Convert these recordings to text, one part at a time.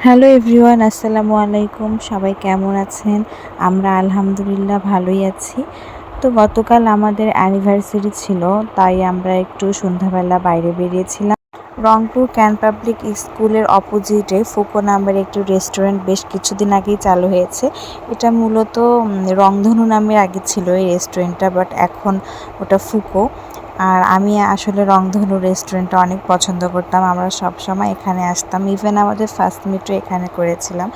Hello everyone, আসসালামু আলাইকুম। সবাই কেমন আছেন? আমরা আলহামদুলিল্লাহ ভালোই আছি। তো গতকাল আমাদের অ্যানিভার্সারি ছিল, তাই আমরা একটু সন্ধ্যাবেলা বাইরে বেরিয়েছিলাম। রংপুর ক্যান পাবলিক স্কুলের অপোজিটে ফুকো নামের একটি রেস্টুরেন্ট বেশ কিছুদিন আগেই চালু হয়েছে। এটা মূলত রংধনু নামে আগে ছিল এই রেস্টুরেন্টটা, বাট এখন ওটা ফুকো। আর আমি আসলে রংধনু রেস্টুরেন্টটা অনেক পছন্দ করতাম। আমরা সবসময় এখানে আসতাম, ইভেন আমাদের ফার্স্ট মিটও এখানে করেছিলাম।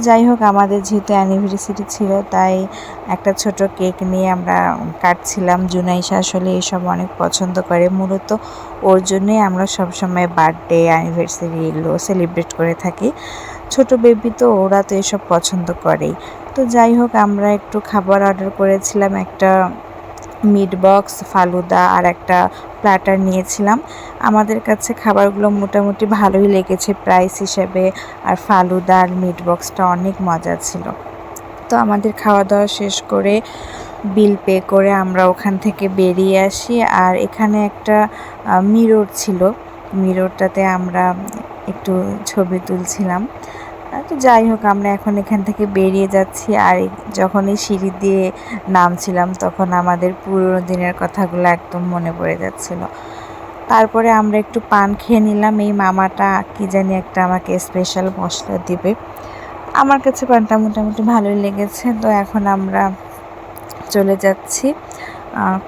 যাই হোক, আমাদের যেহেতু অ্যানিভার্সারি ছিল, তাই একটা ছোট কেক নিয়ে আমরা কাটছিলাম। জুনাইশা আসলে এসব অনেক পছন্দ করে, মূলত ওর জন্যই আমরা সবসময় বার্থডে অ্যানিভার্সারি এগুলো সেলিব্রেট করে থাকি। ছোট বেবি তো, ওরা তো এসব পছন্দ করেই। তো যাই হোক, আমরা একটু খাবার অর্ডার করেছিলাম, একটা মিট বক্স, ফালুদা আর একটা প্ল্যাটার নিয়েছিলাম। আমাদের কাছে খাবারগুলো মোটামুটি ভালোই লেগেছে প্রাইস হিসেবে, আর ফালুদা আর মিট বক্সটা অনেক মজা ছিল। তো আমাদের খাওয়া দাওয়া শেষ করে বিল পে করে আমরা ওখান থেকে বেরিয়ে আসি। আর এখানে একটা মিরর ছিল, মিররটাতে আমরা একটু ছবি তুলছিলাম। তো যাই হোক, আমরা এখন এখান থেকে বেরিয়ে যাচ্ছি। আর যখন এই সিঁড়ি দিয়ে নামছিলাম, তখন আমাদের পুরোনো দিনের কথাগুলো একদম মনে পড়ে যাচ্ছিল। তারপরে আমরা একটু পান খেয়ে নিলাম। এই মামাটা কি জানি একটা আমাকে স্পেশাল মশলা দিবে। আমার কাছে পানটা মোটামুটি ভালোই লেগেছে। তো এখন আমরা চলে যাচ্ছি।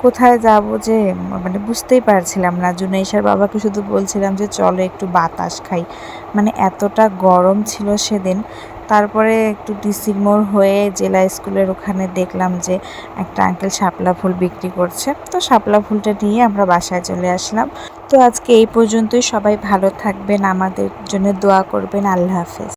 কোথায় যাব যে মানে বুঝতেই পারছিলাম না। জুনাইশার বাবাকে শুধু বলছিলাম যে চলো একটু বাতাস খাই, মানে এতটা গরম ছিল সেদিন। তারপরে একটু ডিসির মোড় হয়ে জেলা স্কুলের ওখানে দেখলাম যে একটা আঙ্কেল শাপলা ফুল বিক্রি করছে। তো শাপলা ফুলটা নিয়ে আমরা বাসায় চলে আসলাম। তো আজকে এই পর্যন্তই। সবাই ভালো থাকবেন, আমাদের জন্য দোয়া করবেন। আল্লাহ হাফেজ।